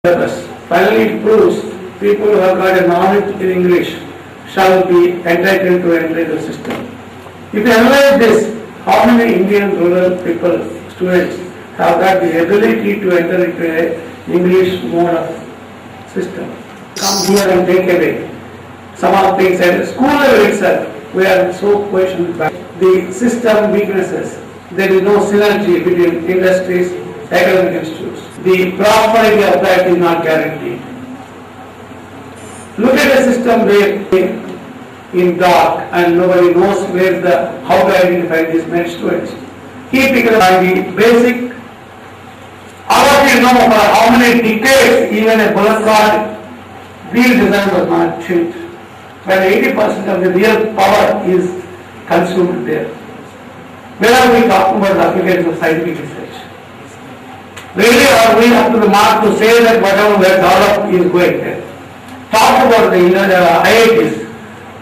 Purpose. Finally, it proves people who have got a knowledge in English shall be entitled to enter the system. If you analyze this, how many Indian rural people, students, have got the ability to enter into a English mode of system? Come here and take away some of the things at school level itself. We are so questioned by the system weaknesses. There is no synergy between industries, academic institutes. The prosperity of that is not guaranteed. Look at a system where in dark and nobody knows how to identify these many students. Keep it in mind the basic. Our know for how many decades even a bullet card wheel design was not changed. When 80% of the real power is consumed there. Where are we talking about the application of scientific research? Really are we up to the mark to say that whatever we have developed is going there? Talk about the IITs.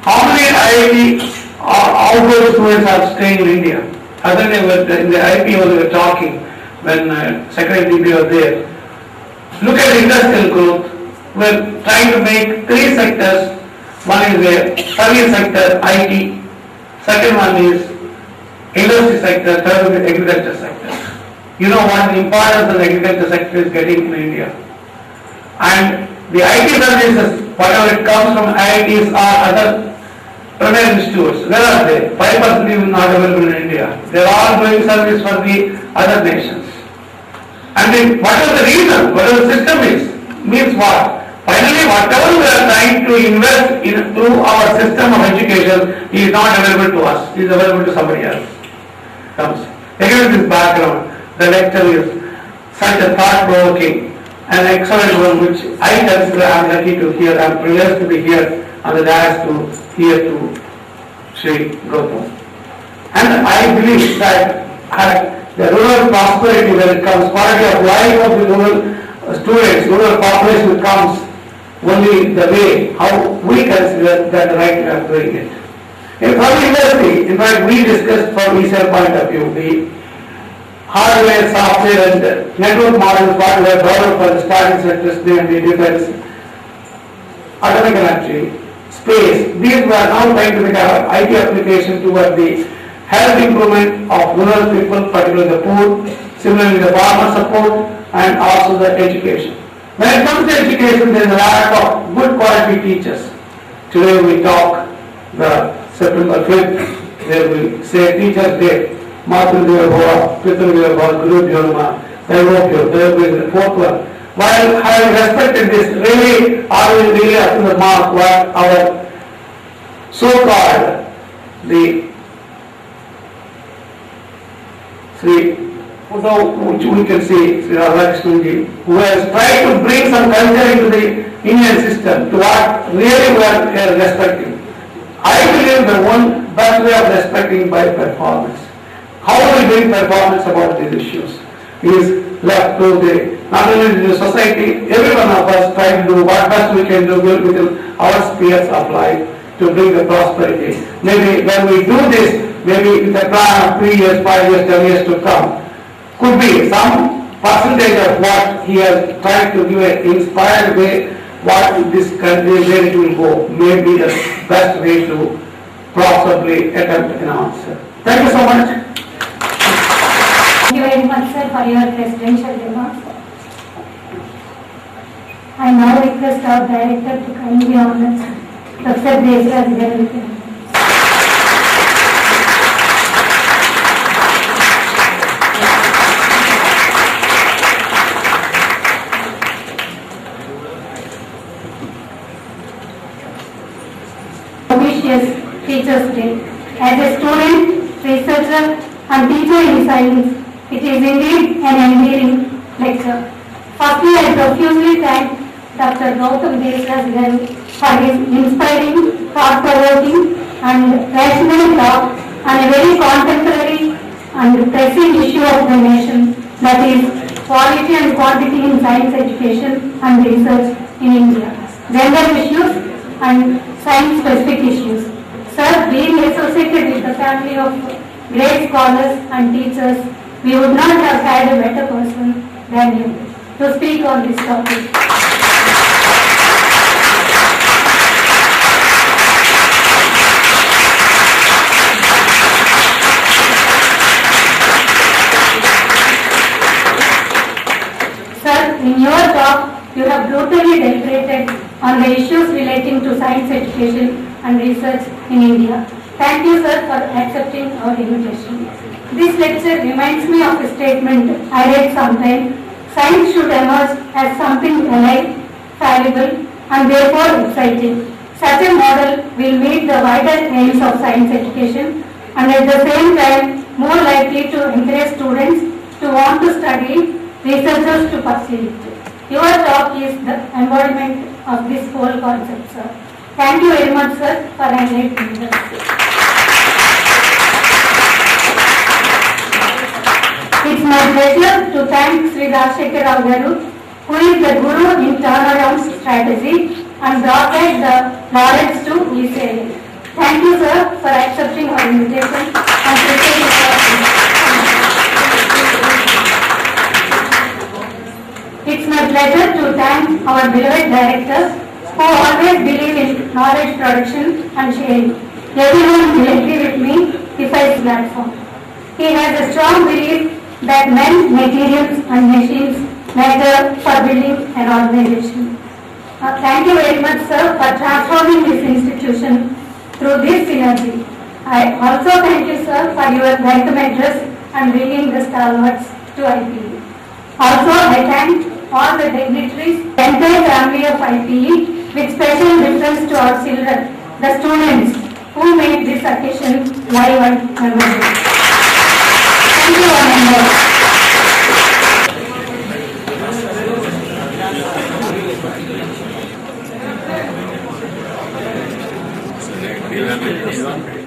How many IIT outdoor students are staying in India? Other than in the IPO they were talking when Secretary DB was there. Look at the industrial growth. We are trying to make three sectors. One is the service sector, IT. Second one is industry sector. Third is the agriculture sector. You know what the importance of the agriculture sector is getting in India. And the IT services, whatever it comes from IITs or other premier institutes, where are they? 5% is not available in India. They are all doing service for the other nations. And then whatever the reason, whatever the system is, means what? Finally, whatever we are trying to invest into our system of education is not available to us, it is available to somebody else. Comes. Again, this background, the lecture is such a thought-provoking and excellent one which I consider I am lucky to hear. I am privileged to be here on the dais to hear to Sri Gautam. And I believe that the rural prosperity when it comes, quality of life of the rural students, rural population comes only the way how we consider that the right way of doing it. In public industry, in fact, we discussed from ECL point of view the hardware, software and network models what we have developed for the starting sectors, namely defense, atomic energy, space. These we are now trying to make our IT application toward the health improvement of rural people, particularly the poor, similarly the farmer support and also the education. When it comes to education, there is a lack of good quality teachers. Today we talk the September 5th, where we say Teachers Day. Matru Bhava, Pitru Bhava, Guru Dhyonama, Daivopyo, there will be the fourth one. While having respected this, really, are we really up to the mark what our so-called the Sri, which we can see, Sri Radhakrishnan, who has tried to bring some culture into the Indian system to what really we are respecting. I believe the one best way of respecting by performance. How we bring performance about these issues is left to not only the society, every one of us try to do what best we can do within our spheres of life to bring the prosperity. Maybe when we do this, maybe with a plan of 3 years, 5 years, 10 years to come, could be some percentage of what he has tried to give an inspired way, what this country, where it will go, may be the best way to possibly attempt an answer. Thank you so much. Thank you very much, sir, for your presidential remarks. I now request our director to kindly honor Professor Desraj Garu. Auspicious Teachers Day. As a student, researcher, and teacher in science, it is indeed an endearing lecture. Firstly, I profusely thank Dr. Gautam Desraj Garu for his inspiring, thought-provoking and rational talk on a very contemporary and pressing issue of the nation, that is quality and quantity in science education and research in India, gender issues and science-specific issues. Sir, being associated with the family of great scholars and teachers, we would not have had a better person than you to speak on this topic. you have brutally deliberated on the issues relating to science education and research in India. Thank you, sir, for accepting our invitation. This lecture reminds me of a statement I read sometime. Science should emerge as something alive, fallible, and therefore exciting. Such a model will meet the wider aims of science education and at the same time more likely to encourage students to want to study, researchers to pursue it. Your talk is the embodiment of this whole concept, sir. Thank you very much, sir, for enlightening us. It's my pleasure to thank Sri Rajshekhar Rao Garu, who is the guru in turnaround strategy and brought the knowledge to ECIL. Thank you, sir, for accepting our invitation and presenting It's my pleasure to thank our beloved directors who always believe in knowledge production and sharing. Everyone will agree with me if I platform. He has a strong belief that men, materials and machines matter for building an organization. Thank you very much, sir, for transforming this institution through this synergy. I also thank you, sir, for your welcome address and bringing the stalwarts to IPE. Also, I thank all the dignitaries, the entire family of IPE, with special reference to our children, the students who made this occasion live and memorable. Thank you, all members. Gracias.